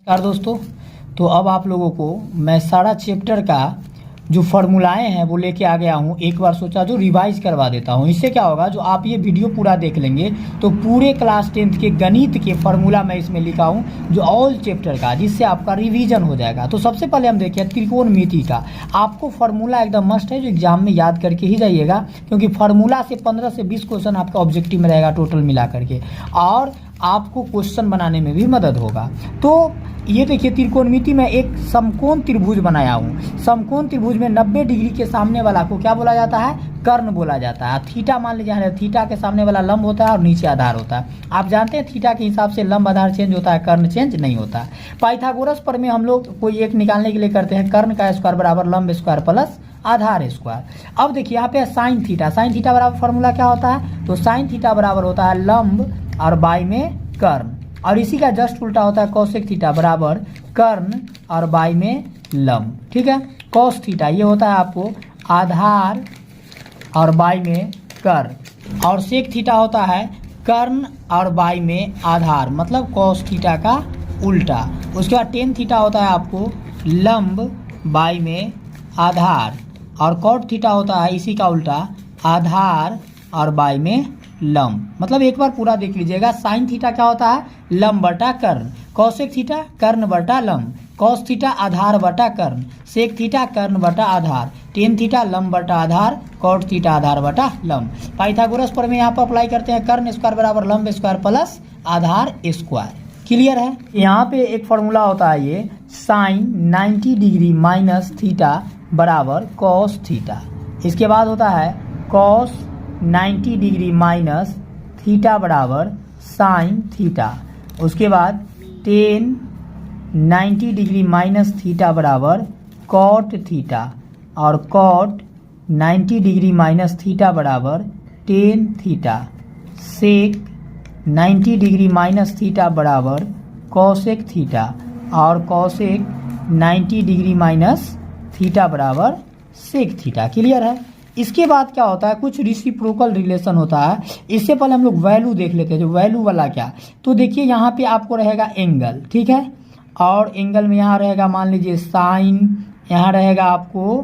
नमस्कार दोस्तों। तो अब आप लोगों को मैं सारा चैप्टर का जो फॉर्मूलाएं हैं वो लेके आ गया हूँ। एक बार सोचा जो रिवाइज करवा देता हूँ। इससे क्या होगा, जो आप ये वीडियो पूरा देख लेंगे तो पूरे क्लास 10th के गणित के फॉर्मूला मैं इसमें लिखा हूँ, जो ऑल चैप्टर का, जिससे आपका रिवीजन हो जाएगा। तो सबसे पहले हम देखिए त्रिकोणमिति का। आपको फॉर्मूला एकदम मस्ट है, जो एग्जाम में याद करके ही जाइएगा, क्योंकि फार्मूला से 15 से 20 क्वेश्चन आपका ऑब्जेक्टिव में रहेगा टोटल मिला करके, और आपको क्वेश्चन बनाने में भी मदद होगा। तो ये देखिए त्रिकोणमिति में एक समकोण त्रिभुज बनाया हूँ। समकोण त्रिभुज में 90 डिग्री के सामने वाला को क्या बोला जाता है? कर्ण बोला जाता है। थीटा मान लीजिए, थीटा के सामने वाला लंब होता है और नीचे आधार होता है। आप जानते हैं थीटा के हिसाब से लंब आधार चेंज होता है, कर्ण चेंज नहीं होता है। पाइथागोरस पर में हम लोग कोई एक निकालने के लिए करते हैं, कर्ण का स्क्वायर बराबर लंब स्क्वायर प्लस आधार स्क्वायर। अब देखिए यहाँ पे साइन थीटा। साइन थीटा बराबर फॉर्मूला क्या होता है? तो साइन थीटा बराबर होता है लंब और बाई में कर्ण, और इसी का जस्ट उल्टा होता है कोसेक थीटा बराबर कर्ण और बाई में लंब। ठीक है, कॉस थीटा ये होता है आपको आधार और बाई में कर्ण, और सेक थीटा होता है कर्ण और बाई में आधार, मतलब कॉस थीटा का उल्टा। उसके बाद टेन थीटा होता है आपको लंब बाई में आधार, और कॉट थीटा होता है इसी का उल्टा आधार और बाई में लंब। मतलब एक बार पूरा देख लीजिएगा। साइन थीटा क्या होता है? लंब बटा कर्ण। कौशिक थीटा कर्ण बटा लंब। कॉस थीटा आधार बटा कर्ण। सेक थीटा कर्ण बटा आधार। टेन थीटा लंब बटा आधार। कॉट थीटा आधार बटा लंब। पाइथागोरस पर में यहाँ पर अप्लाई करते हैं, कर्ण स्क्वायर बराबर लंब स्क्वायर प्लस आधार स्क्वायर। क्लियर है? यहाँ पे एक फॉर्मूला होता है ये साइन 90 डिग्री माइनस थीटा बराबर कॉस थीटा। इसके बाद होता है कॉस 90 डिग्री माइनस थीटा बराबर साइन थीटा। उसके बाद टेन 90 डिग्री माइनस थीटा बराबर कॉट थीटा, और कॉट 90 डिग्री माइनस थीटा बराबर टेन थीटा। सेक 90 डिग्री माइनस थीटा बराबर कॉसेक थीटा, और कॉसेक 90 डिग्री माइनस थीटा बराबर सेक थीटा। क्लियर है? इसके बाद क्या होता है, कुछ रेसिप्रोकल रिलेशन होता है। इससे पहले हम लोग वैल्यू देख लेते हैं। जो वैल्यू वाला क्या, तो देखिए यहाँ पे आपको रहेगा एंगल, ठीक है, और एंगल में यहाँ रहेगा मान लीजिए साइन, यहाँ रहेगा आपको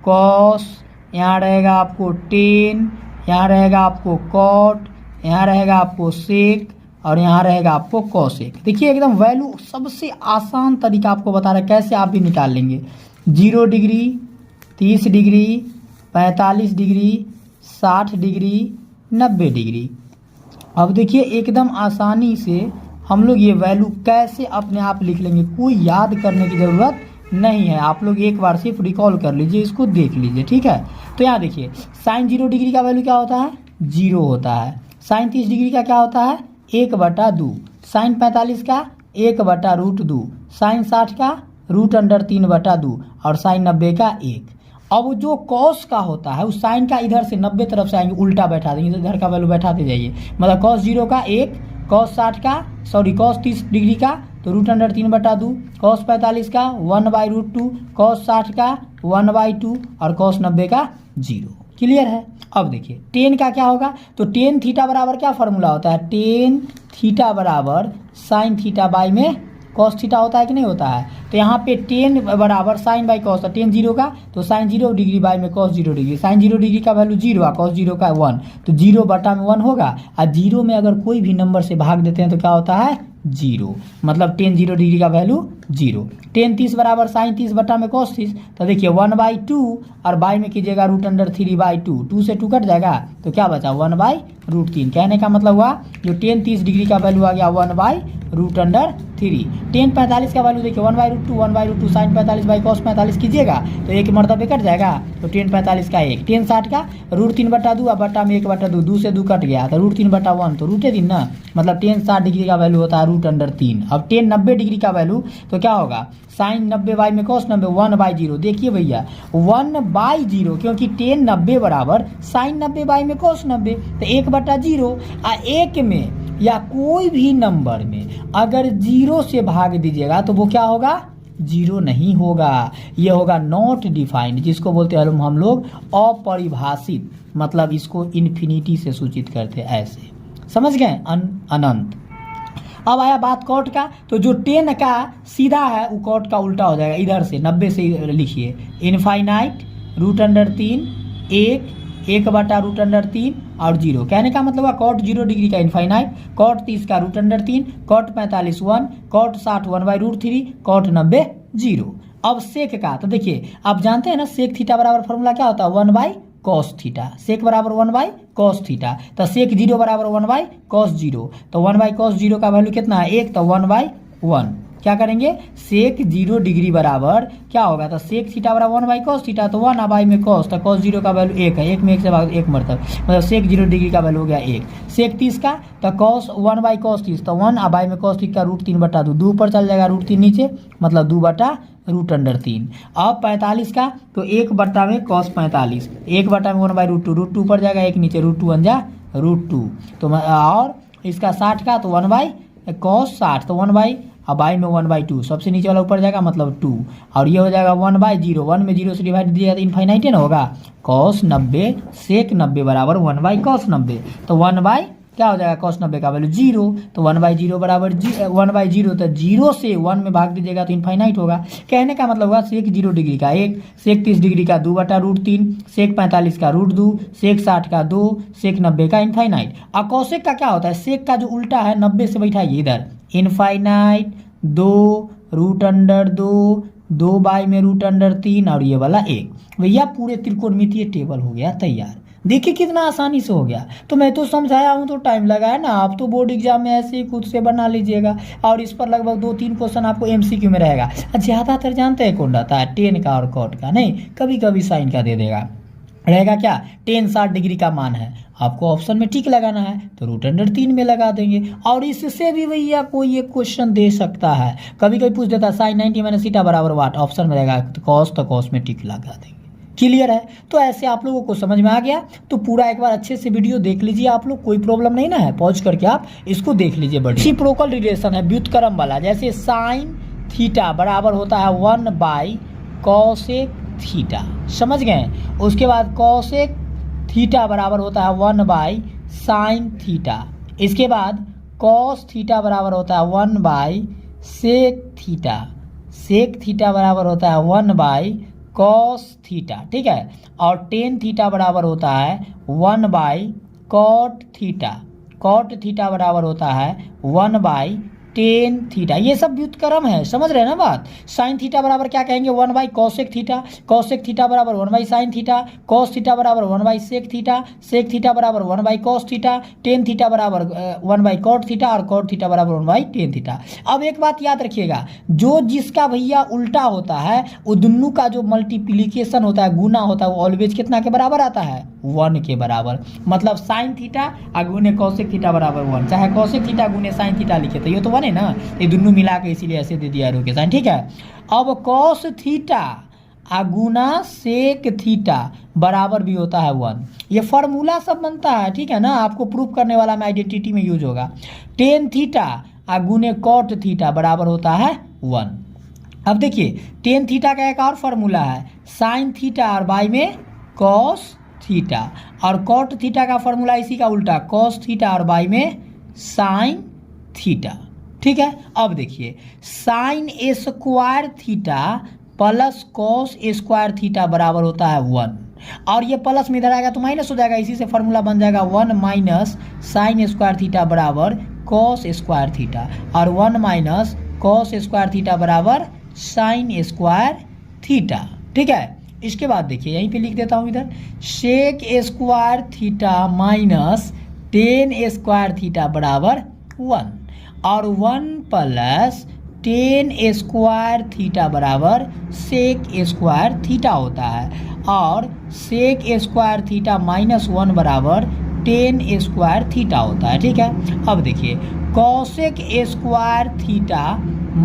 कॉस, यहाँ रहेगा आपको टेन, यहाँ रहेगा आपको कॉट, यहाँ रहेगा आपको सेक, और यहाँ रहेगा आपको कॉसेक। देखिए एकदम वैल्यू सबसे आसान तरीका आपको बता रहा है कैसे आप भी निकाल लेंगे। 0 degree, 30 degree, 45 degree, 60 degree, 90 degree. अब देखिए एकदम आसानी से हम लोग ये वैल्यू कैसे अपने आप लिख लेंगे, कोई याद करने की ज़रूरत नहीं है। आप लोग एक बार सिर्फ रिकॉल कर लीजिए, इसको देख लीजिए, ठीक है। तो यहाँ देखिए साइन 0 डिग्री का वैल्यू क्या होता है? 0 होता है। साइन 30 डिग्री का क्या होता है? 1/2। साइन 45 का 1/√2। साइन 60 का √3/2, और साइन 90 का 1। अब जो कॉस का होता है उस साइन का इधर से 90 तरफ से आएंगे, उल्टा बैठा देंगे, इधर का वैल्यू बैठाते जाइए। मतलब कॉस 0 का 1, कॉस 60 का कॉस 30 डिग्री का तो √3/2, कॉस 45 का 1/√2, कॉस 60 का 1/2, और कॉस 90 का 0। क्लियर है? अब देखिए टेन का क्या होगा, तो टेन थीटा बराबर क्या फॉर्मूला होता है? टेन थीटा बराबर साइन थीटा बाई में कॉस थीटा होता है कि नहीं होता है? तो यहाँ पे टेन बराबर साइन बाई कॉस, टेन 0 का तो साइन 0 डिग्री बाई में कॉस 0 डिग्री। साइन 0 डिग्री का वैल्यू 0 और कॉस 0 का 1, तो 0/1 होगा। और 0 में अगर कोई भी नंबर से भाग देते हैं तो क्या होता है? 0। मतलब टेन 0 डिग्री का वैल्यू 0। टेन 30 बराबर साइन 30 बटा में कॉस 30, तो देखिए 1/2, और बाई में कीजिएगा √3/2। 2 से 2 कट जाएगा तो क्या बचा? 1/√3। कहने का मतलब हुआ जो टेन 30 डिग्री का वैल्यू आ गया 1/√3। टेन 45 का वैल्यू देखिए 1/√2 साइन 45 बाई कॉस 45 कीजिएगा तो एक मरतबे कट जाएगा, तो टेन 45 का 1। टेन 60 का √3/2, अब बट्टा में 1/2, 2 से 2 कट गया तो √3/1, तो √3 ना, मतलब टेन 60 डिग्री का वैल्यू होता है √3। अब टेन 90 डिग्री का वैल्यू तो क्या होगा? साइन 90 बाई में कॉस 90, 1/0। देखिए भैया 1/0, क्योंकि टेन 90 बराबर साइन 90 बाई में कॉस 90, तो 1/0। आ एक में या कोई भी नंबर में अगर 0 से भाग दीजिएगा तो वो क्या होगा? 0 नहीं होगा, ये होगा नॉट डिफाइंड, जिसको बोलते हैं हम लोग अपरिभाषित। मतलब इसको इन्फिनिटी से सूचित करते हैं, ऐसे समझ गए? अनंत। अब आया बात कॉट का, तो जो 10 का सीधा है वो कॉट का उल्टा हो जाएगा, इधर से 90 से लिखिए, इनफाइनाइट √3 1 1/√3 और 0। कहने का मतलब है कॉट 0 डिग्री का इनफाइनाइट, कॉट 30 का √3, कॉट 45 1, कॉट 60 1/√3, कॉट 90 0। अब सेक का, तो देखिए आप जानते हैं ना सेक थीटा बराबर फॉर्मूला क्या होता है, 1/cos थीटा। सेक बराबर 1/cos थीटा, तो सेक 0 बराबर 1/cos 0, तो 1/cos 0 का वैल्यू कितना है 1, तो 1/1। क्या करेंगे, सेक 0 डिग्री बराबर क्या होगा, तो सेक थीटा बराबर 1/cos थीटा, तो 1 बाई में cos, तो cos 0 का वैल्यू 1 है, 1 में 1 से भाग 1 मतलब सेक 0 डिग्री का वैल्यू हो गया 1। सेक 30 का, तो cos 1/cos 30, तो 1 बाई में cos 30 का √3/2, 2 ऊपर चल जाएगा √3 नीचे, मतलब 2/√3। अब 45 का, तो 1 cos 45, 1 में 1/√2, √2 ऊपर जाएगा 1 नीचे, √2 1 जा √2। तो और इसका 60 का, तो 1/cos 60, तो 1 बाई में 1/2, सबसे नीचे वाला ऊपर जाएगा मतलब 2, और ये हो जाएगा 1/0, 1 में 0 से डिवाइड दिया तो इनफाइनाइट है ना होगा, cos 90 सेक 90 बराबर 1/cos 90, तो 1 बाई क्या हो जाएगा cos 90 का वैल्यू 0, तो 1/0 बराबर 1/0, तो 0 से 1 में भाग दीजिएगा तो इनफाइनाइट होगा। कहने का मतलब होगा सेक 0 डिग्री का 1, सेक 30 डिग्री का 2/√3, सेक 45 का √2, सेक 60 का 2, सेक 90 का इनफाइनाइट। और कॉसेक का क्या होता है, सेक का जो उल्टा है 90 से बैठाइए इधर, इनफाइनाइट 2√2, 2 बाई में √3 और ये वाला 1। भैया पूरे त्रिकोणमितीय टेबल हो गया तैयार। देखिए कितना आसानी से हो गया। तो मैं तो समझाया हूँ तो टाइम लगा है ना, आप तो बोर्ड एग्जाम में ऐसे ही खुद से बना लीजिएगा, और इस पर लगभग 2-3 क्वेश्चन आपको एमसीक्यू में रहेगा। ज़्यादातर जानते हैं कौन रहता है, 10 का और कॉट का, नहीं कभी कभी साइन का दे देगा। रहेगा क्या, 10 60 डिग्री का मान है, आपको ऑप्शन में टिक लगाना है तो √3 में लगा देंगे। और इससे भी भैया कोई एक क्वेश्चन दे सकता है, कभी कभी पूछ देता है साइन 90 - थीटा बराबर वाट, ऑप्शन में रहेगा तो कॉस में टिक लगा देंगे। क्लियर है, तो ऐसे आप लोगों को समझ में आ गया। तो पूरा एक बार अच्छे से वीडियो देख लीजिए आप लोग, कोई प्रॉब्लम नहीं ना है, पॉज करके आप इसको देख लीजिए। रेसिप्रोकल रिलेशन है व्युत्क्रम वाला, जैसे साइन थीटा बराबर होता है 1/cosec थीटा, समझ गए। उसके बाद cosec थीटा बराबर होता है 1/sin थीटा। इसके बाद cos थीटा बराबर होता है 1/sec थीटा। sec थीटा बराबर होता है 1/cos थीटा, ठीक है। और tan थीटा बराबर होता है 1/cot थीटा। cot थीटा बराबर होता है 1/tan थीटा। ये सब व्युत्क्रम है, समझ रहे हैं ना बात। साइन थीटा बराबर क्या कहेंगे, 1/cosec थीटा। cosec थीटा बराबर 1/sin थीटा। cos थीटा बराबर 1/sec थीटा। sec थीटा बराबर 1/cos थीटा। tan थीटा बराबर 1/cot थीटा और cot थीटा बराबर 1/tan थीटा। अब एक बात याद रखिएगा, जो जिसका भैया उल्टा होता है वो दोनों का जो मल्टीप्लीकेशन होता है, गुना होता है, वो ऑलवेज कितना के बराबर आता है, 1 के बराबर। मतलब साइन थीटा गुने cosec थीटा बराबर 1, चाहे cosec थीटा गुने साइन थीटा लिखे तो ये तो 1 है ना, ये दोनों मिला के इसीलिए ऐसे दे दिया रो के साइन, ठीक है। अब cos थीटा गुना सेक थीटा बराबर भी होता है 1। ये फार्मूला सब बनता है, ठीक है ना, आपको प्रूफ करने वाला में आइडेंटिटी में यूज होगा। tan थीटा गुने cot थीटा बराबर होता है 1। अब देखिए tan थीटा का एक और फार्मूला है, साइन थीटा और बाई में cos थीटा, और cot थीटा का फार्मूला इसी का उल्टा, cos थीटा और बाई में साइन थीटा, ठीक है। अब देखिए sine square theta plus cos square theta बराबर होता है 1, और ये प्लस में इधर आएगा तो माइनस हो जाएगा, इसी से फार्मूला बन जाएगा 1 माइनस साइन स्क्वायर थीटा बराबर cos स्क्वायर थीटा, और 1 माइनस cos स्क्वायर थीटा बराबर साइन स्क्वायर थीटा, ठीक है। इसके बाद देखिए यहीं पे लिख देता हूँ इधर, sec square theta minus tan square theta बराबर 1, और 1 प्लस tan स्क्वायर थीटा बराबर सेक स्क्वायर थीटा होता है, और सेक स्क्वायर थीटा माइनस 1 बराबर tan स्क्वायर थीटा होता है, ठीक है। अब देखिए cosec square theta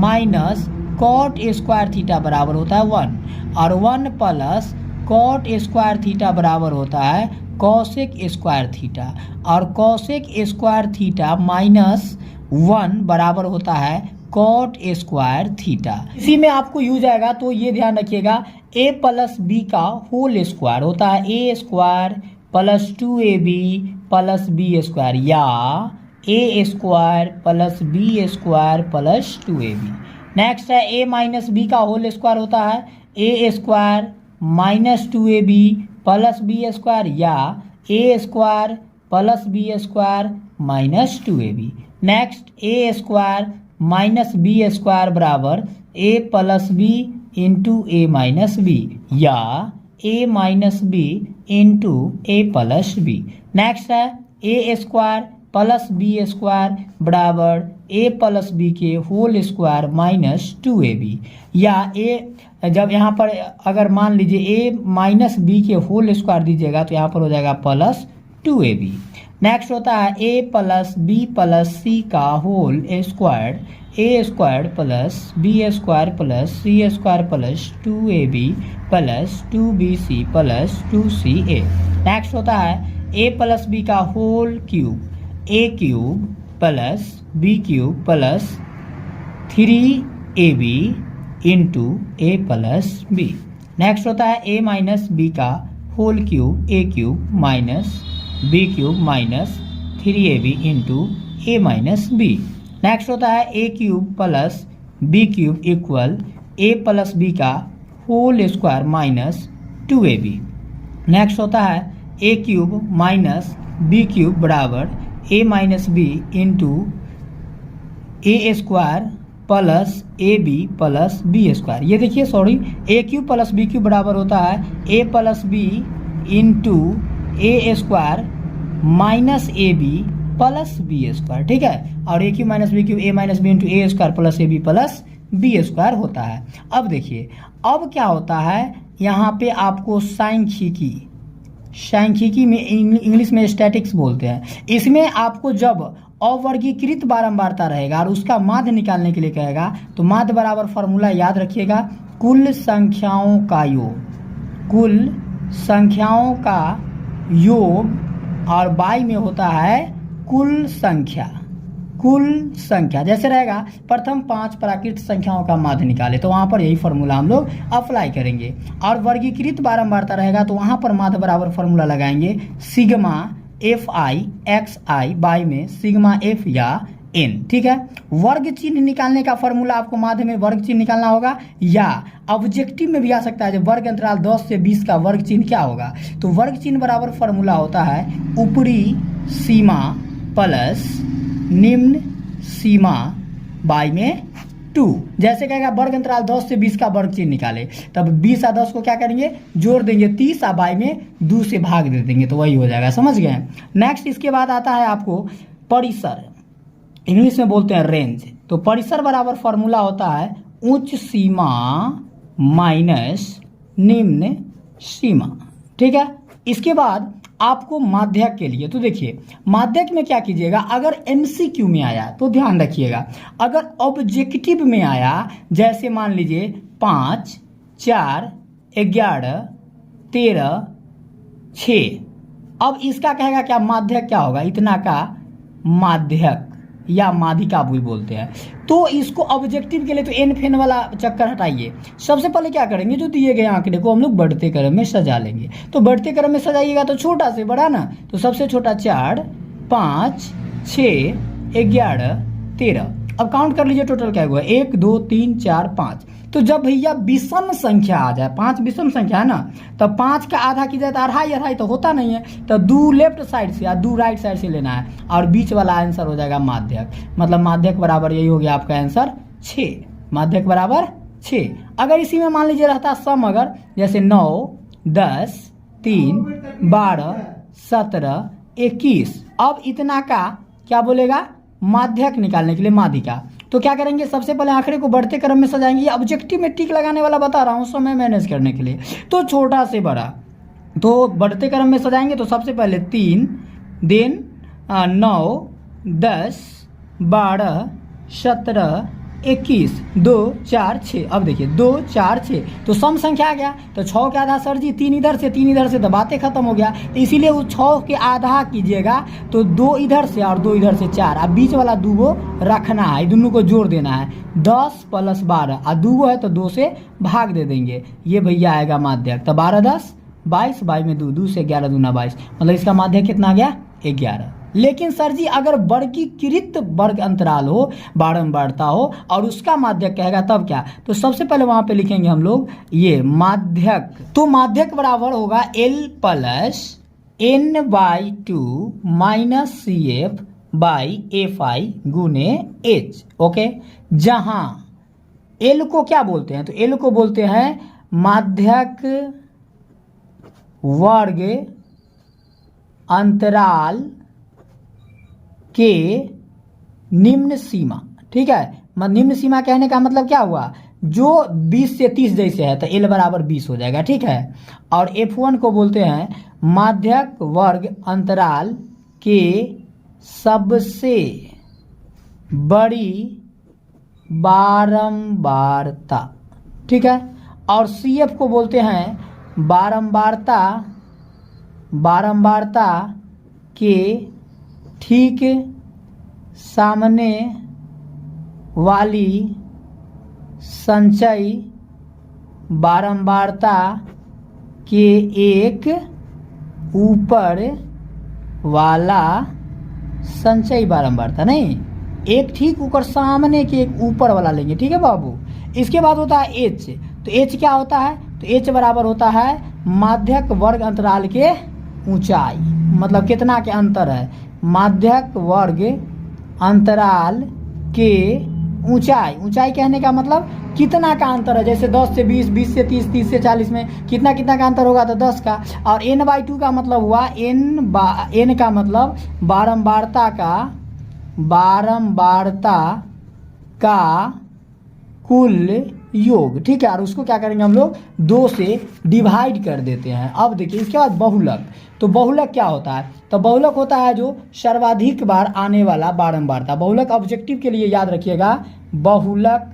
minus cot square theta बराबर होता है 1, और 1 प्लस cot स्क्वायर थीटा बराबर होता है cosec स्क्वायर थीटा, और cosec स्क्वायर थीटा माइनस 1 बराबर होता है cot स्क्वायर थीटा। इसी में आपको यूज आएगा तो ये ध्यान रखिएगा, a प्लस बी का होल स्क्वायर होता है a square plus 2ab plus B square, या A square plus B square plus 2ab। Next है ए माइनस बी का होल स्क्वायर होता है A square minus 2ab plus B square या A square plus B square minus 2ab। Next A square minus B square बराबर A plus B into A minus B या A minus B into A plus B. Next है A square plus B square बराबर A plus B के whole square minus 2ab या ए जब यहाँ पर अगर मान लीजिए ए माइनस बी के होल स्क्वायर दीजिएगा तो यहाँ पर हो जाएगा प्लस 2ab। नेक्स्ट होता है A plus B plus C का whole square A square plus B square plus C square plus 2ab plus 2bc plus 2ca। Next होता है ए प्लस बी का whole cube A cube plus B cube plus 3ab into A plus B. Next होता है A minus B का whole cube A cube minus B cube minus 3ab into A minus B. Next होता है A cube plus B cube equal A plus B का whole square minus 2ab। Next होता है A cube minus B cube बराबर A minus B into A square plus A B plus B square. ये देखिए sorry A cube plus B cube बराबर होता है A plus B into A square minus A B plus B square. ठीक है, और A cube minus B cube A minus B into A square plus A B plus B square होता है। अब देखिए अब क्या होता है यहाँ पे आपको सांख्यिकी में इंग्लिश में स्टैटिक्स बोलते हैं। इसमें आपको जब अवर्गीकृत बारंबारता रहेगा और उसका माध्य निकालने के लिए कहेगा तो माध्य बराबर फॉर्मूला याद रखिएगा कुल संख्याओं का योग, कुल संख्याओं का योग और बाई में होता है कुल संख्या। कुल संख्या जैसे रहेगा प्रथम 5 प्राकृत संख्याओं का माध्य निकाले तो वहाँ पर यही फॉर्मूला हम लोग अप्लाई करेंगे। और वर्गीकृत बारंबारता रहेगा तो वहाँ पर माध्य बराबर फॉर्मूला लगाएंगे sigma F I x I by में सिग्मा एफ या एन। ठीक है, वर्ग चिन्ह निकालने का फॉर्मूला आपको माध्य में वर्ग चिन्ह निकालना होगा या ऑब्जेक्टिव में भी आ सकता है। जब वर्ग अंतराल 10 से 20 का वर्ग चिन्ह क्या होगा तो वर्ग चिन्ह बराबर फॉर्मूला होता है ऊपरी सीमा प्लस निम्न सीमा बाई में 2। जैसे कहेगा वर्ग अंतराल 10 से 20 का वर्ग चिन्ह निकाले तब 20 और 10 को क्या करेंगे जोड़ देंगे 30 और बाई में 2 से भाग दे देंगे तो वही हो जाएगा। समझ गए। नेक्स्ट इसके बाद आता है आपको परिसर, इंग्लिश में बोलते हैं रेंज। तो परिसर बराबर फॉर्मूला होता है उच्च सीमा माइनस निम्न सीमा। ठीक है, इसके बाद आपको माध्यक के लिए तो देखिए माध्यक में क्या कीजिएगा अगर एमसीक्यू में आया तो ध्यान रखिएगा, अगर ऑब्जेक्टिव में आया जैसे मान लीजिए 5, 4, 11, 13, 6, अब इसका कहेगा क्या माध्यक क्या होगा इतना का माध्यक या माध्यिका भी बोलते हैं। तो इसको ऑब्जेक्टिव के लिए तो एन फेन वाला चक्कर हटाइए। सबसे पहले क्या करेंगे जो दिए गए आंकड़े को हम लोग बढ़ते क्रम में सजा लेंगे। तो बढ़ते क्रम में सजाइएगा तो छोटा से बड़ा ना, तो सबसे छोटा 4, 5, 6, 11, 13। अब काउंट कर लीजिए टोटल क्या हुआ 1, 2, 3, 4, 5। तो जब भैया विषम संख्या आ जाए 5 विषम संख्या है ना तब 5 का आधा की जाए तो अढ़ाई तो होता नहीं है तो 2 लेफ्ट साइड से या 2 राइट साइड से लेना है और बीच वाला आंसर हो जाएगा माध्यक। मतलब माध्यक बराबर यही हो गया आपका आंसर 6। माध्यक बराबर 6। अगर इसी में मान लीजिए रहता सम अगर जैसे 9, 10, 3, 12, 17, 21, अब इतना का क्या बोलेगा माध्यक निकालने के लिए माध्यिका। तो क्या करेंगे सबसे पहले आंकड़े को बढ़ते क्रम में सजाएंगे। ऑब्जेक्टिव में टिक लगाने वाला बता रहा हूँ समय मैनेज करने के लिए। तो छोटा से बड़ा तो बढ़ते क्रम में सजाएंगे तो सबसे पहले 3, देन 9, 10, 12, 17, 21, 2, 4, 6। अब देखिए 2, 4, 6 तो सम संख्या आ गया तो 6 के आधा सर जी 3 इधर से 3 इधर से तो बातें खत्म हो गया। तो इसीलिए वो 6 के आधा कीजिएगा तो 2 इधर से और 2 इधर से 4 अब बीच वाला 2 को रखना है, दोनों को जोड़ देना है 10 + 12 और 2 है तो 2 से भाग दे देंगे। ये भैया आएगा माध्यक। तो 12, 10, 22 बाई में 2 से 11 दूना 22 मतलब इसका माध्यक कितना आ गया 11। लेकिन सर जी अगर वर्गीकृत वर्ग अंतराल हो, बारंबारता हो और उसका माध्यक कहेगा तब क्या? तो सबसे पहले वहां पे लिखेंगे हम लोग ये माध्यक। तो माध्यक बराबर होगा L plus N/2 minus CF by FI गुने H। ओके, जहां L को क्या बोलते हैं? तो L को बोलते हैं माध्यक वर्ग अंतराल के निम्न सीमा। ठीक है, निम्न सीमा कहने का मतलब क्या हुआ? जो 20 से 30 जैसे है तो L बराबर 20 हो जाएगा। ठीक है, और F1 को बोलते हैं माध्यक वर्ग अंतराल के सबसे बड़ी बारंबारता। ठीक है, और CF को बोलते हैं बारंबारता के ठीक सामने वाली संचयी बारंबारता के एक ऊपर वाला संचयी बारंबारता, नहीं, एक ठीक ऊपर सामने के एक ऊपर वाला लेंगे। ठीक है बाबू। इसके बाद होता है H। तो H क्या होता है? तो H बराबर होता है माध्यक वर्ग अंतराल के ऊंचाई, मतलब कितना के अंतर है, माध्यक वर्ग अंतराल के ऊंचाई। ऊंचाई कहने का मतलब कितना का अंतर है, जैसे 10 से 20, 20 से 30, 30 से 40 में कितना का अंतर होगा? तो 10 का। और N/2 का मतलब हुआ N का मतलब बारंबारता का कुल योग। ठीक है, और उसको क्या करेंगे हम लोग? 2 से डिवाइड कर देते हैं। अब देखिए इसके बाद बहुलक। तो बहुलक क्या होता है? तो बहुलक होता है जो सर्वाधिक बार आने वाला बारंबारता। बहुलक ऑब्जेक्टिव के लिए याद रखिएगा, बहुलक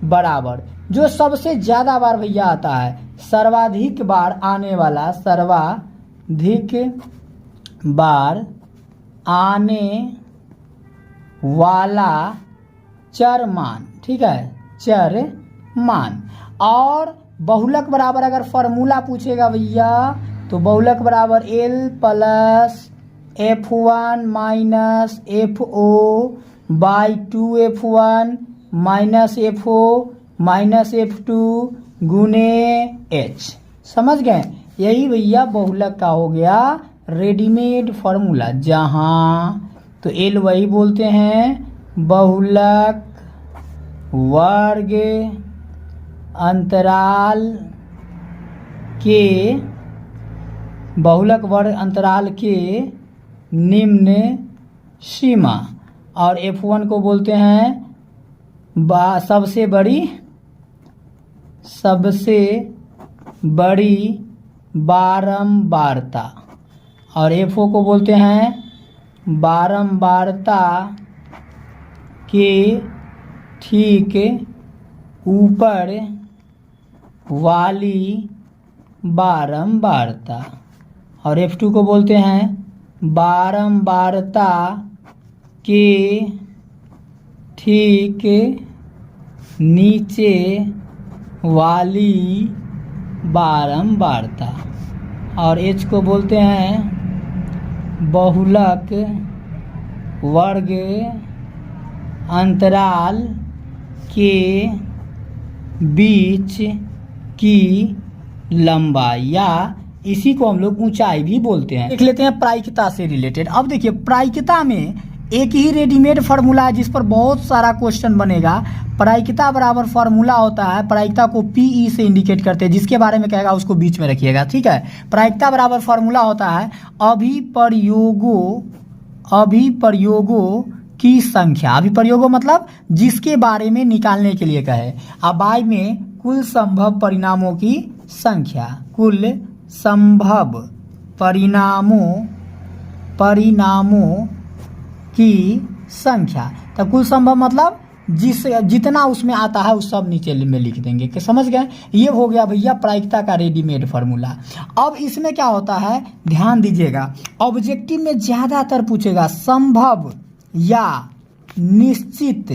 बराबर जो सबसे ज्यादा बार भैया आता है, सर्वाधिक बार आने वाला, सर्वाधिक बार आने वाला चर मान। ठीक है, चर मान। और बहुलक बराबर अगर फॉर्मूला पूछेगा भैया तो बहुलक बराबर L plus F1 minus FO by 2F1 minus FO minus F2 गुने H। समझ गए? यही भैया बहुलक का हो गया रेडीमेड फॉर्मूला। जहां तो L वही बोलते हैं बहुलक वर्ग अंतराल के, बहुलक वर्ग अंतराल के निम्न सीमा। और F1 को बोलते हैं सबसे बड़ी बारंबारता। और FO को बोलते हैं बारंबारता के ठीक ऊपर वाली बारंबारता। और F2 को बोलते हैं बारंबारता के ठीक नीचे वाली बारंबारता। और H को बोलते हैं बहुलक वर्ग अंतराल के बीच की लंबाई, या इसी को हम लोग ऊंचाई भी बोलते हैं। देख लेते हैं प्रायिकता से रिलेटेड। अब देखिए प्रायिकता में एक ही रेडीमेड फॉर्मूला है जिस पर बहुत सारा क्वेश्चन बनेगा। प्रायिकता बराबर फॉर्मूला होता है, प्रायिकता को PE से इंडिकेट करते हैं, जिसके बारे में कहेगा उसको बीच में रखिएगा। ठीक है, प्रायिकता बराबर फॉर्मूला होता है अभिप्रयोगों की संख्या। अभिप्रयोगों मतलब जिसके बारे में निकालने के लिए कहे। अबाई में कुल संभव परिणामों की संख्या, कुल संभव परिणामों की संख्या। तो कुल संभव मतलब जितना उसमें आता है उस सब नीचे में लिख देंगे कि समझ गए। ये हो गया भैया प्रायिकता का रेडीमेड फार्मूला। अब इसमें क्या होता है ध्यान दीजिएगा, ऑब्जेक्टिव में ज्यादातर पूछेगा संभव या निश्चित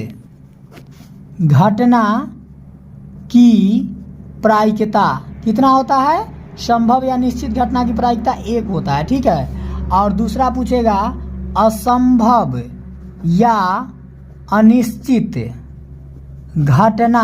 घटना की प्रायिकता कितना होता है। संभव या निश्चित घटना की प्रायिकता 1 होता है। ठीक है, और दूसरा पूछेगा असंभव या अनिश्चित घटना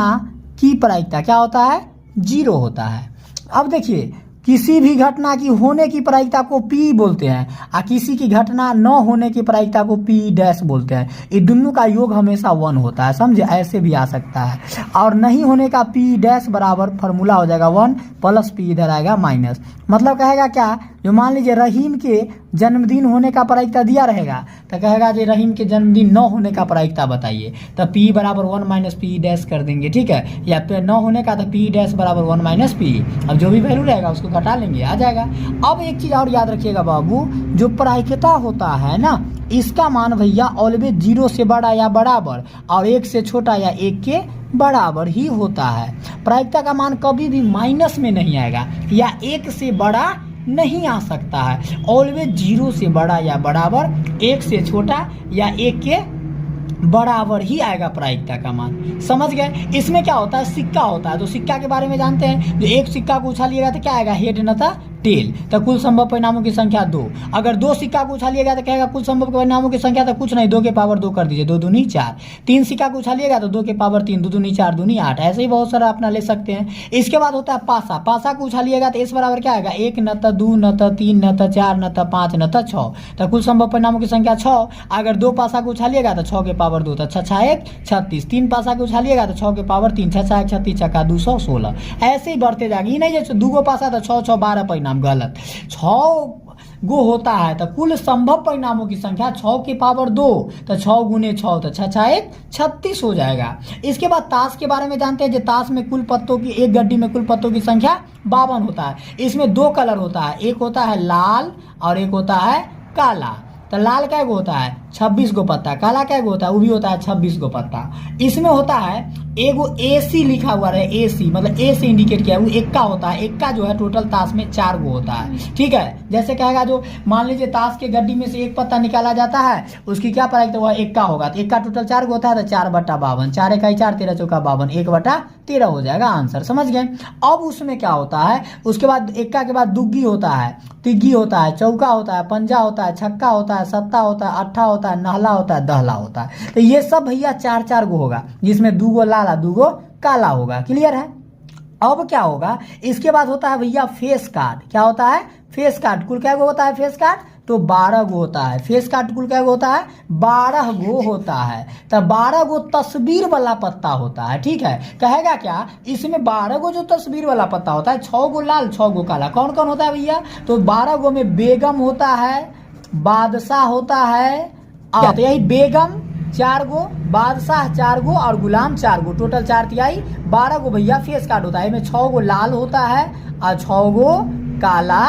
की प्रायिकता क्या होता है? 0 होता है। अब देखिए, किसी भी घटना की होने की प्रायिकता को P बोलते हैं और किसी की घटना न होने की प्रायिकता को P डैश बोलते हैं। ये दोनों का योग हमेशा 1 होता है, समझे? ऐसे भी आ सकता है। और नहीं होने का P डैश बराबर फॉर्मूला हो जाएगा 1 प्लस P इधर आएगा माइनस। मतलब कहेगा क्या, जो मान लीजिए रहीम के जन्मदिन होने का प्रायिकता दिया रहेगा तो कहेगा जी रहीम के जन्मदिन न होने का प्रायिकता बताइए, तो P बराबर 1 माइनस P डैश कर देंगे, ठीक है? या फिर न होने का तो P डैश बराबर 1 माइनस P। अब जो भी वैल्यू रहेगा उसको घटा लेंगे, आ जाएगा। अब एक चीज़ और याद रखिएगा बाबू, जो प्रायिकता होता है ना, इसका मान भैया ऑलवेज 0 से बड़ा या बराबर और 1 से छोटा या 1 के बराबर ही होता है। प्रायिकता का मान कभी भी माइनस में नहीं आएगा या 1 से बड़ा नहीं आ सकता है। ऑलवेज 0 से बड़ा या बराबर, 1 से छोटा या 1 के बराबर ही आएगा प्रायिकता का मान। समझ गए? इसमें क्या होता है, सिक्का होता है। तो सिक्का के बारे में जानते हैं, जो एक सिक्का को उछालिएगा तो क्या आएगा, हेड न था टेल। तो कुल संभव परिणामों की संख्या 2। अगर 2 सिक्का को उछालिएगा तो कहेगा कुल संभव परिणामों की संख्या, तो कुछ नहीं, 2 के पावर 2 कर दीजिए, 2 दूनी 4। 3 सिक्का को उछालिएगा तो 2 के पावर 3, 2 दूनी 4, दूनी 8। ऐसे ही बहुत सारा अपना ले सकते हैं। इसके बाद होता है पासा। पासा को उछालिएगा तो इस बराबर क्या आएगा, 1 न तो 2 न तो 3 न तो 4 न तो 5 न तो 6। तो कुल संभव परिणामों की संख्या 6। अगर 2 पासा को उछालिएगा तो 6 के पावर 2, तो 6 1 36। 3 पासा को उछालिएगा तो 6 के पावर 3, 6 1 36, छक्का 216। ऐसे ही बढ़ते जाएगी। नहीं जो 2 पासा तो 6 6 12 परिणाम, गलत। 6 गो होता है तो कुल संभव परिणामों की संख्या 6 की पावर 2, तो 6 गुने 6 तो 6 1 36 हो जाएगा। इसके बाद ताश के बारे में जानते हैं। जो ताश में कुल पत्तों की, एक गड्डी में कुल पत्तों की संख्या 52 होता है। इसमें 2 कलर होता है, एक होता है लाल और एक होता है काला। तो लाल क्या गो होता है, 26 गो पत्ता। काला क्या गो होता है, वो भी होता है 26 गो पत्ता। इसमें होता है एगो AC लिखा हुआ रहे, AC मतलब A से इंडिकेट किया है, वो एक्का होता है। एक्का जो है टोटल ताश में 4 गो होता है, ठीक है? जैसे कहेगा जो मान लीजिए ताश के गड्डी में से एक पत्ता निकाला जाता है, उसकी क्या प्रायिकता हुआ, एक्का होगा। तो एक्का टोटल 4 गो होता है, तो 4/52, 4 1 4 13 चौका 52, 1/13 हो जाएगा आंसर। समझ गए? अब उसमें क्या होता है, उसके बाद एक्का के बाद दुग्गी होता है, तिग्गी होता है, चौका होता है, पंजा होता है, छक्का होता है, सत्ता होता है, अट्ठा होता है, नहला होता है, दहला होता है। तो ये सब भैया 4 गो होगा, जिसमें 2 गो लाल 2 गो काला होगा। क्लियर है? अब क्या होगा, इसके बाद होता है भैया फेस कार्ड। क्या होता है, फेस कार्ड। कुल क्या गो होता है फेस कार्ड, तो 12 गो होता है। फेस कार्ड कुल क्या गो होता है, 12 गो होता है। तो 12 गो तस्वीर वाला पत्ता होता है, ठीक है? कहेगा क्या, इसमें 12 गो जो तस्वीर वाला पत्ता होता है, 6 गो लाल 6 गो काला। कौन कौन होता है भैया, तो 12 गो में बेगम होता है, बादशाह होता है, तो यही बेगम 4 गो, बादशाह 4 गो और गुलाम 4 गो, टोटल 4 तिहाई 12 गो भैया फेस कार्ड होता है। इसमें 6 गो लाल होता है और 6 गो काला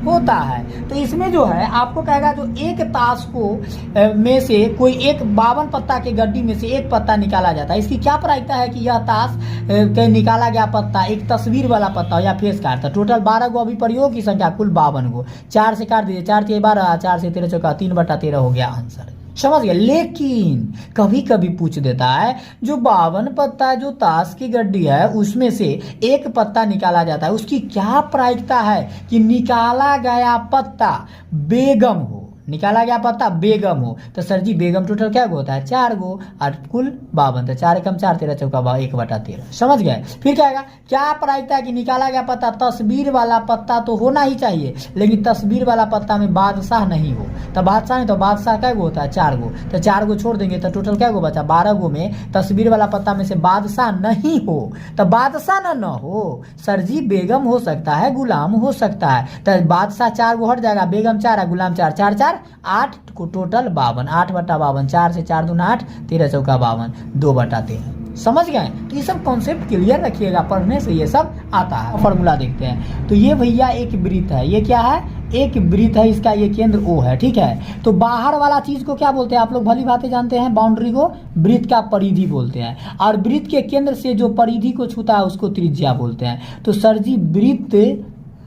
होता है। तो इसमें जो है आपको कहेगा, जो एक ताश को में से कोई एक 52 पत्ता के गड्डी में से एक पत्ता निकाला जाता है, इसकी क्या प्रायिकता है कि यह ताश के निकाला गया पत्ता एक तस्वीर वाला पत्ता हो या फेस कार्ड था। टोटल 12 गो अभी प्रयोग की संख्या कुल 52 गो। 4 से काट दीजिए, 4 3 12, 4 से 13 चौका 3/13 हो गया आंसर। समझ गए? लेकिन कभी कभी पूछ देता है, जो 52 पत्ता जो ताश की गड्डी है उसमें से एक पत्ता निकाला जाता है, उसकी क्या प्रायिकता है कि निकाला गया पत्ता बेगम हो, निकाला गया पत्ता बेगम हो। तो सर जी बेगम टोटल क्या गो होता है, 4 गो और कुल 52, तो 4 1 4 13 चौका 1/13। समझ गए? फिर क्या आएगा, क्या प्रायिकता है कि निकाला गया पत्ता तस्वीर वाला पत्ता तो होना ही चाहिए, लेकिन तस्वीर वाला पत्ता में बादशाह नहीं हो। तो बादशाह नहीं, तो बादशाह क्या गो होता है, 4 गो। तो 4 गो छोड़ देंगे तो टोटल क्या गो बचा, 12 गो में तस्वीर वाला पत्ता में से बादशाह नहीं हो। तो बादशाह ना हो सर जी, बेगम हो सकता है, गुलाम हो सकता है। तो बादशाह 4 गो हट जाएगा, बेगम 4 है, गुलाम 4, 4 4 8 को टोटल 52, 8/52, 4 से 4 दूना 8, 13 चौका 52, 2/13। समझ गए? तो ये सब कॉन्सेप्ट क्लियर रखिएगा, पढ़ने से ये सब आता है। फॉर्मूला देखते हैं। तो ये भैया एक वृत्त है, ये क्या है, एक वृत्त है, इसका ये केंद्र O है, ठीक है? तो बाहर वाला चीज को क्या बोलते हैं, आप लोग भली भांति जानते हैं, बाउंड्री को वृत्त का परिधि बोलते हैं, और वृत्त के केंद्र से जो परिधि को छूता है उसको त्रिज्या बोलते हैं। तो सर जी वृत्त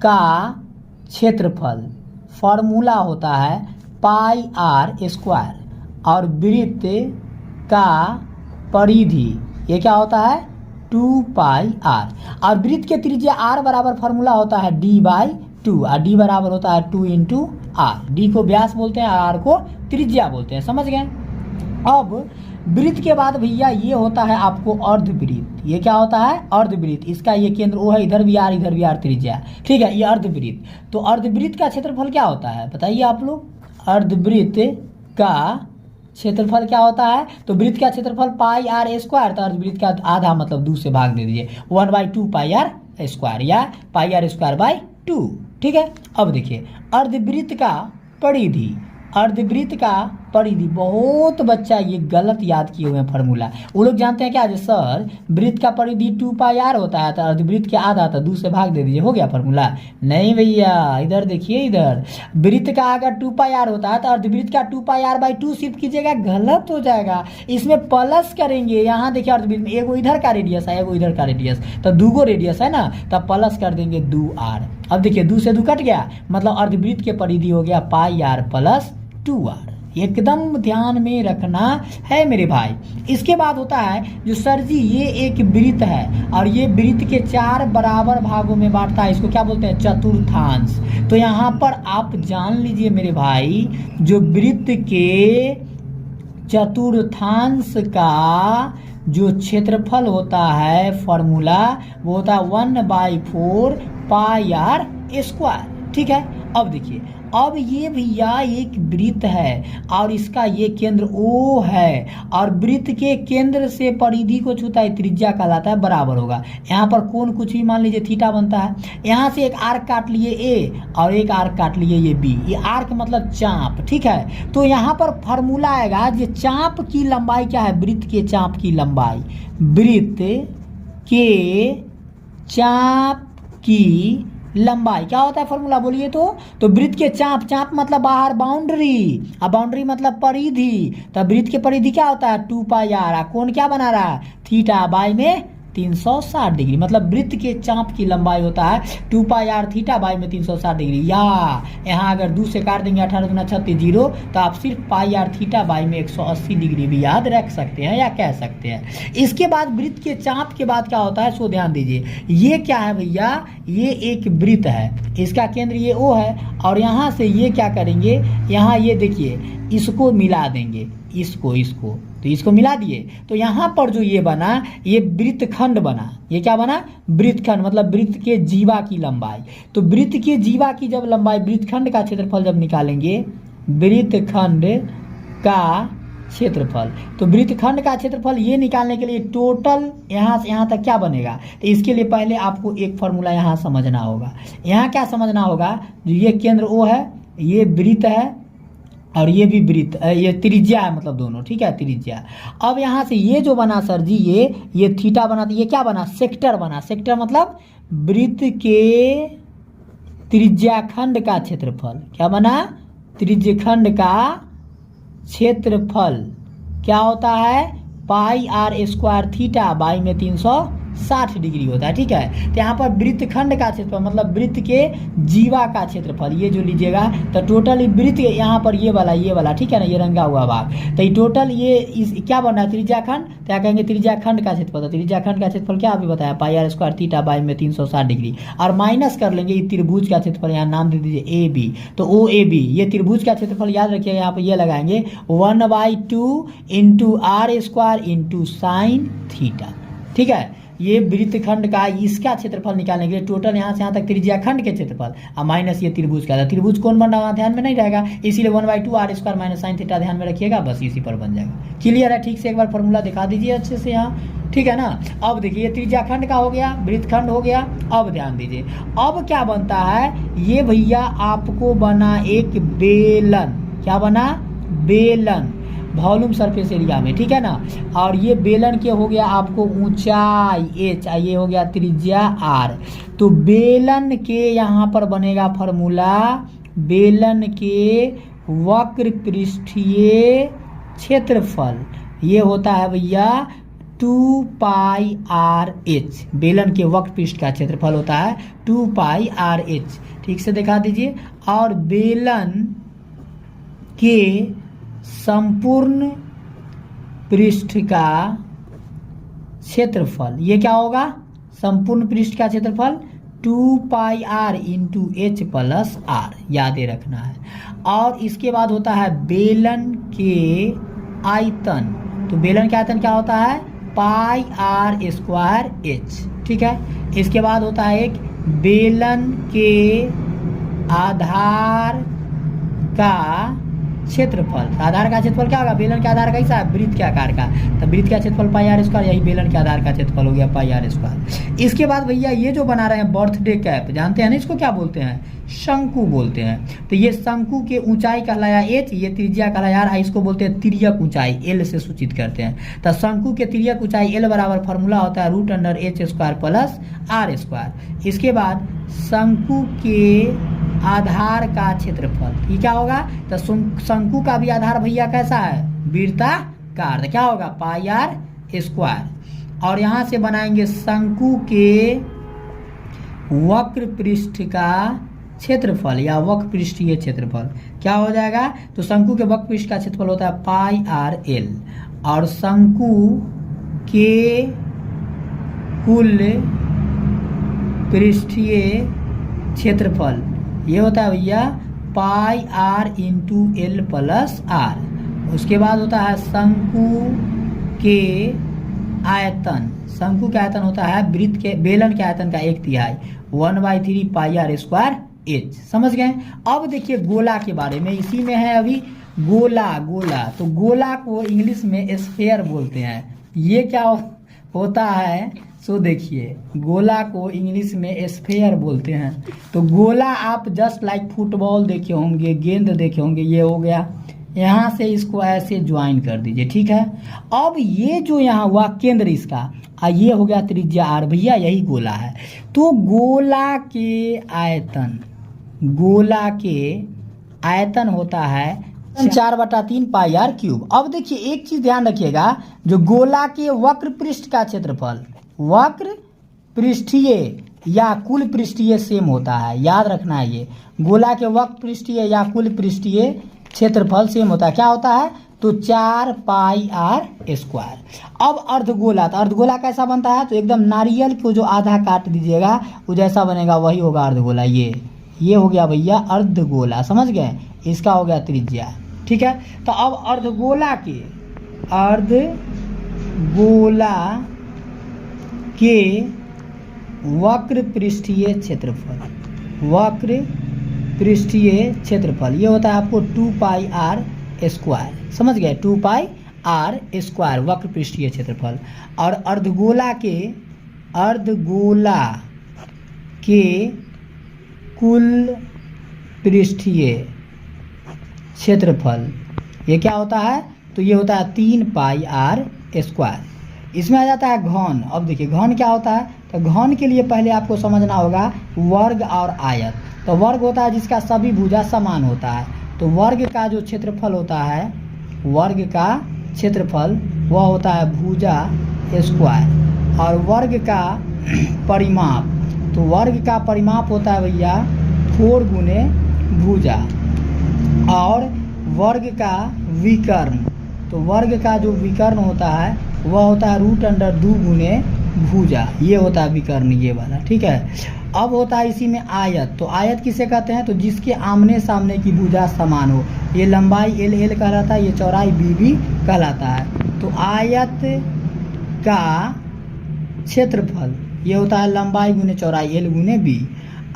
का क्षेत्रफल फॉर्मूला होता है πr² और वृत्त का परिधि ये क्या होता है, 2πr, और वृत्त के त्रिज्या r बराबर फॉर्मूला होता है d/2 और d बराबर होता है 2 × आर। डी को व्यास बोलते हैं और आर को त्रिज्या बोलते हैं, समझ गए। अब वृत्त के बाद भैया ये होता है आपको अर्धवृत्त। ये क्या होता है? अर्धवृत्त। इसका ये केंद्र ओ है, इधर भी आर इधर भी आर त्रिज्या, ठीक है, ये अर्धवृत्त। तो अर्धवृत्त का क्षेत्रफल क्या होता है बताइए आप लोग? अर्धवृत्त का क्षेत्रफल क्या होता है? तो वृत्त का क्षेत्रफल पाई आर स्क्वायर, तो अर्धवृत्त का आधा मतलब 2 से भाग दे दीजिए, 1/2 पाई आर स्क्वायर या पाई आर स्क्वायर बाई 2, ठीक है। अब देखिए अर्धवृत्त का परिधि, अर्धवृत्त का परिधि, बहुत बच्चा ये गलत याद किए हुए हैं फार्मूला। वो लोग जानते हैं क्या, जो सर वृत्त का परिधि 2 पाई आर होता है, तो अर्धवृत्त के आधा, तो 2 से भाग दे दीजिए, हो गया फार्मूला। नहीं भैया, इधर देखिए, इधर वृत्त का अगर 2 पाई आर होता है तो अर्धवृत्त का 2 पाई आर बाई 2 शिफ्ट कीजिएगा, गलत हो जाएगा। इसमें प्लस करेंगे, यहाँ देखिए अर्धवृत्त में एगो इधर का रेडियस है, एगो इधर का रेडियस, तो 2 रेडियस है ना, तब प्लस कर देंगे 2r। अब देखिए 2 से 2 कट गया, मतलब अर्धवृत्त के परिधि हो गया पाई आर प्लस 2r। एकदम ध्यान में रखना है मेरे भाई। इसके बाद होता है जो सर जी ये एक वृत्त है और ये वृत्त के 4 बराबर भागों में बांटता है, इसको क्या बोलते हैं? चतुर्थांश। तो यहाँ पर आप जान लीजिए मेरे भाई, जो वृत्त के चतुर्थांश का जो क्षेत्रफल होता है फॉर्मूला, वो होता है 1/4 पाई आर स्क्वायर, ठीक है। अब देखिए, अब ये भैया एक वृत्त है और इसका ये केंद्र O है और वृत्त के केंद्र से परिधि को छूता है, त्रिज्या कहलाता है, बराबर होगा। यहाँ पर कोण कुछ भी मान लीजिए थीटा बनता है। यहाँ से एक आर्क काट लिए A और एक आर्क काट लिए ये B, ये आर्क मतलब चाप, ठीक है। तो यहाँ पर फॉर्मूला आएगा जो चाप की लंबाई क्या है, वृत्त के चाप की लंबाई, वृत्त के चाप की लंबाई क्या होता है फॉर्मूला बोलिए तो वृत्त के चाप, चाप मतलब बाहर बाउंड्री, और बाउंड्री मतलब परिधि, तो वृत्त के परिधि क्या होता है 2 पाई आर, कौन क्या बना रहा है थीटा बाई में 360 डिग्री, मतलब वृत्त के चाप की लंबाई होता है 2 पाई आर थीटा बाई में 360 डिग्री। या यहाँ अगर 2 से काट देंगे 18 गुना 36 0, तो आप सिर्फ पाई आर थीटा बाई में 180 डिग्री भी याद रख सकते हैं या कह सकते हैं। इसके बाद वृत्त के चाप के बाद क्या होता है सो ध्यान दीजिए। ये क्या है भैया, ये एक वृत्त है, इसका केंद्र ये O है और यहाँ से ये क्या करेंगे, यहाँ ये देखिए इसको मिला देंगे, इसको तो इसको मिला दिए, तो यहाँ पर जो ये बना ये वृत्तखंड बना। ये क्या बना? वृत्तखंड, मतलब वृत्त के जीवा की लंबाई। तो वृत्त के जीवा की जब लंबाई, वृत्तखंड का क्षेत्रफल जब निकालेंगे, वृत्तखंड का क्षेत्रफल, तो वृत्तखंड का क्षेत्रफल ये निकालने के लिए टोटल यहाँ से यहाँ तक क्या बनेगा, तो इसके लिए पहले आपको एक फॉर्मूला यहाँ समझना होगा। यहाँ क्या समझना होगा, जो ये केंद्र O है, ये वृत्त है और ये भी वृत्त, ये त्रिज्या है, मतलब दोनों, ठीक है, त्रिज्या। अब यहाँ से ये जो बना सर जी, ये थीटा बना, तो ये क्या बना, सेक्टर बना। सेक्टर मतलब वृत्त के त्रिज्याखंड का क्षेत्रफल, क्या बना, त्रिज्यखंड का क्षेत्रफल क्या होता है, पाई आर स्क्वायर थीटा बाई में 360 डिग्री होता है, ठीक है। तो यहाँ पर वृत्तखंड का क्षेत्रफल मतलब वृत्त के जीवा का क्षेत्रफल, ये जो लीजिएगा तो टोटल वृत्त यहाँ पर ये वाला, ठीक है ना, ये रंगा हुआ भाग, तो ये टोटल ये इस क्या बन रहा है, त्रिज्याखंड, क्या कहेंगे, त्रिज्याखंड का क्षेत्रफल। त्रिज्याखंड का क्षेत्रफल क्या अभी बताया, पाई आर स्क्वायर थीटा बाई में 360 डिग्री, और माइनस कर लेंगे त्रिभुज का क्षेत्रफल, यहाँ नाम दे दीजिए AB, तो OAB, ये त्रिभुज का क्षेत्रफल याद रखिएगा, यहाँ पर ये लगाएंगे 1/2 into r square into sine theta, ठीक है। ये वृत्तखंड का इसका क्षेत्रफल निकालने के लिए टोटल यहाँ से यहाँ तक त्रिज्याखंड के क्षेत्रफल और माइनस ये त्रिभुज का, त्रिभुज कौन बन रहा है ध्यान में नहीं रहेगा, इसीलिए 1/2 r square minus sine theta ध्यान में रखिएगा, बस इसी पर बन जाएगा। क्लियर है? ठीक से एक बार फॉर्मूला दिखा दीजिए अच्छे से यहाँ, ठीक है ना। अब देखिए त्रिज्याखंड का हो गया, वृत्तखंड हो गया। अब ध्यान दीजिए, अब क्या बनता है, ये भैया आपको बना एक बेलन, क्या बना, बेलन, वॉल्यूम सरफेस एरिया में, ठीक है ना। और ये बेलन के हो गया आपको ऊंचाई h, ये हो गया त्रिज्या r। तो बेलन के यहाँ पर बनेगा फॉर्मूला, बेलन के वक्र पृष्ठीय क्षेत्रफल, ये होता है भैया 2 पाई आर एच। बेलन के वक्र पृष्ठ का क्षेत्रफल होता है 2 पाई आर एच, ठीक से दिखा दीजिए। और बेलन के संपूर्ण पृष्ठ का क्षेत्रफल, ये क्या होगा, संपूर्ण पृष्ठ का क्षेत्रफल 2 pi R into H plus R, याद रखना है। और इसके बाद होता है बेलन के आयतन। तो बेलन के आयतन क्या होता है? पाई आर स्क्वायर एच, ठीक है। इसके बाद होता है एक बेलन के आधार का क्षेत्रफल। आधार का क्षेत्रफल क्या होगा? बेलन के आधार कैसा है? वृत्त के आकार का, तो वृत्त का क्षेत्रफल पाई आर स्क्वायर, यही बेलन के आधार का क्षेत्रफल हो गया पाई आर स्क्वायर। इसके बाद भैया ये जो बना रहे हैं बर्थडे कैप, जानते हैं ना इसको क्या बोलते हैं? शंकु बोलते हैं। तो ये शंकु के ऊंचाई कहलाया एच, ये त्रिज्या कहलाया आर, इसको बोलते हैं तिर्यक ऊंचाई, एल से सूचित करते हैं। तो शंकु के तिर्यक ऊंचाई एल बराबर फॉर्मूला होता है root under h square plus r square. इसके बाद शंकु के आधार का क्षेत्रफल, ये क्या होगा? तो शंकु का भी आधार भैया कैसा है? वृत्ताकार, तो क्या होगा? पाई आर स्क्वायर। और यहाँ से बनाएंगे शंकु के वक्र पृष्ठ का क्षेत्रफल या वक्र पृष्ठीय क्षेत्रफल, क्या हो जाएगा? तो शंकु के वक्र पृष्ठ का क्षेत्रफल होता है पाई आर एल, और शंकु के कुल पृष्ठीय क्षेत्रफल ये होता है भैया pi R into L plus R. उसके बाद होता है शंकु के आयतन। शंकु का आयतन होता है वृत्त के बेलन के आयतन का 1/3, 1/3 पाई आर स्क्वायर एच। समझ गए? अब देखिए गोला के बारे में, इसी में है अभी गोला। गोला, तो गोला को इंग्लिश में स्फेयर बोलते हैं। ये क्या होता है? सो देखिए, गोला को इंग्लिश में स्फेयर बोलते हैं। तो गोला आप जस्ट लाइक फुटबॉल देखे होंगे, गेंद देखे होंगे, ये हो गया। यहाँ से इसको ऐसे ज्वाइन कर दीजिए, ठीक है। अब ये जो यहाँ हुआ केंद्र इसका, ये हो गया त्रिज्या आर, भैया यही गोला है। तो गोला के आयतन, गोला के आयतन होता है 4/3 पाई आर क्यूब। अब देखिए एक चीज ध्यान रखिएगा, जो गोला के वक्र पृष्ठ का क्षेत्रफल, वक्र पृष्ठीय या कुल पृष्ठीय सेम होता है, याद रखना है। ये गोला के वक्र पृष्ठीय या कुल पृष्ठीय क्षेत्रफल सेम होता है, क्या होता है? तो 4 पाई आर स्क्वायर। अब अर्धगोला, तो अर्धगोला कैसा बनता है? तो एकदम नारियल को जो आधा काट दीजिएगा वो जैसा बनेगा वही होगा अर्धगोला। ये हो गया भैया अर्धगोला, समझ गए? इसका हो गया त्रिज्या, ठीक है। तो अब अर्धगोला के वक्र पृष्ठीय क्षेत्रफल, वक्र पृष्ठीय क्षेत्रफल ये होता है आपको 2 पाई आर स्क्वायर, समझ गए? 2 पाई आर स्क्वायर वक्र पृष्ठीय क्षेत्रफल। और अर्धगोला के कुल पृष्ठीय क्षेत्रफल ये क्या होता है? तो ये होता है 3 पाई आर स्क्वायर। इसमें आ जाता है घन। अब देखिए घन क्या होता है? तो घन के लिए पहले आपको समझना होगा वर्ग और आयत। तो वर्ग होता है जिसका सभी भुजा समान होता है। तो वर्ग का जो क्षेत्रफल होता है, वर्ग का क्षेत्रफल वह होता है भुजा स्क्वायर। और वर्ग का परिमाप, तो वर्ग का परिमाप होता है भैया 4 गुने भुजा। और वर्ग का विकर्ण, तो वर्ग का जो विकर्ण होता है वह होता है रूट अंडर 2 गुने भुजा, ये होता है विकर्ण, ये वाला, ठीक है। अब होता है इसी में आयत। तो आयत किसे कहते हैं? तो जिसके आमने सामने की भुजा समान हो। ये लंबाई एल एल कहलाता है, ये चौड़ाई बी बी कहलाता है। तो आयत का क्षेत्रफल ये होता है लंबाई गुने चौड़ाई एल गुने बी।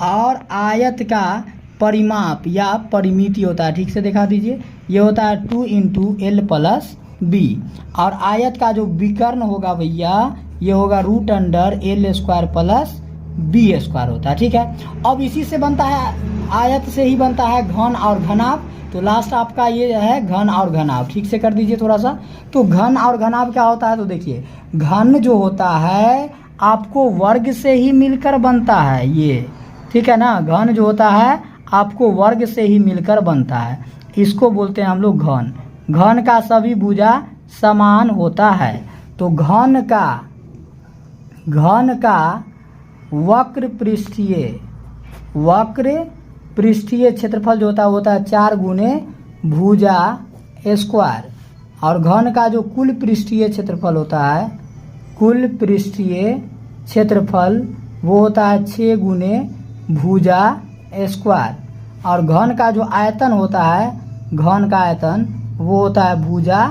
और आयत का परिमाप या परिमिति होता है, ठीक से दिखा दीजिए, ये होता है 2 इंटू एल प्लस बी। और आयत का जो विकर्ण होगा भैया ये होगा root under l square plus B square होता है, ठीक है। अब इसी से बनता है, आयत से ही बनता है घन और घनाभ। तो लास्ट आपका ये है घन और घनाभ, ठीक से कर दीजिए थोड़ा सा। तो घन और घनाभ क्या होता है? तो देखिए घन जो होता है आपको वर्ग से ही मिलकर बनता है, ये ठीक है ना। घन जो होता है आपको वर्ग से ही मिलकर बनता है, इसको बोलते हैं हम लोग घन। घन का सभी भुजा समान होता है। तो घन का वक्र पृष्ठीय क्षेत्रफल जो होता है 4 गुने भुजा स्क्वायर। और घन का जो कुल पृष्ठीय क्षेत्रफल होता है, कुल पृष्ठीय क्षेत्रफल वो होता है 6 गुने भुजा स्क्वायर, और घन का जो आयतन होता है, घन का आयतन वो होता है भुजा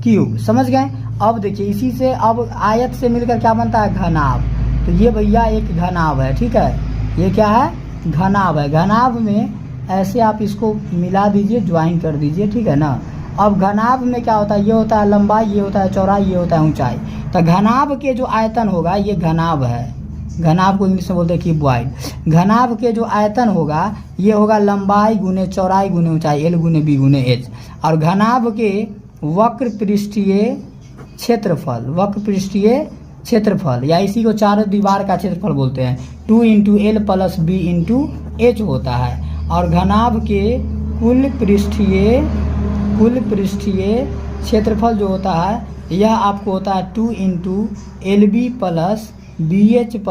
क्यूब। समझ गए। अब देखिए इसी से अब आयत से मिलकर क्या बनता है, घनाभ। तो ये भैया एक घनाभ है, ठीक है, ये क्या है, घनाभ है। घनाभ में ऐसे आप इसको मिला दीजिए, ज्वाइन कर दीजिए, ठीक है ना। अब घनाभ में क्या होता है, ये होता है लंबाई, ये होता है चौड़ाई, ये होता है ऊंचाई। तो घनाभ के जो आयतन होगा, ये घनाभ है, घनाभ को इंग्लिश में बोलते हैं क्यूब वाइड। घनाभ के जो आयतन होगा ये होगा लंबाई गुने चौड़ाई गुने ऊंचाई, एल गुने बी गुने एच। और घनाभ के वक्र पृष्ठीय क्षेत्रफल, वक्र पृष्ठीय क्षेत्रफल या इसी को चारों दीवार का क्षेत्रफल बोलते हैं, 2 × L + B × H होता है। और घनाभ के कुल पृष्ठीय क्षेत्रफल जो होता है यह आपको होता है 2 × LB + BH +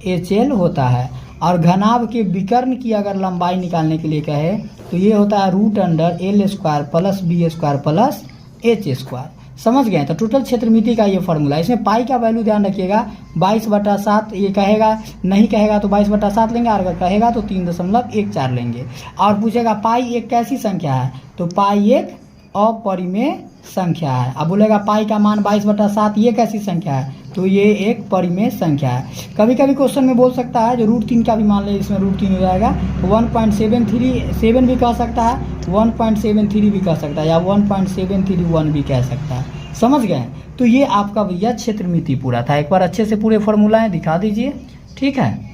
HL होता है। और घनाभ के विकर्ण की अगर लंबाई निकालने के लिए कहे तो ये होता है √L² + B² + H²। समझ गए। तो टोटल क्षेत्रमिति का ये फॉर्मूला है। इसमें पाई का वैल्यू ध्यान रखिएगा 22/7, ये कहेगा नहीं कहेगा तो 22/7 लेंगे, और अगर कहेगा तो 3.14 लेंगे। और पूछेगा पाई एक कैसी संख्या है, तो पाई एक अपरिमेय संख्या है। अब बोलेगा पाई का मान 22/7 ये कैसी संख्या है, तो ये एक परिमेय संख्या है। कभी कभी क्वेश्चन में बोल सकता है जो √3 का भी मान ले, इसमें √3 हो जाएगा, 1.737 भी कह सकता है, 1.73 भी कह सकता है, या 1.731 भी कह सकता है। समझ गए। तो ये आपका भैया क्षेत्रमिति पूरा था। एक बार अच्छे से पूरे फॉर्मूलाएं दिखा दीजिए, ठीक है।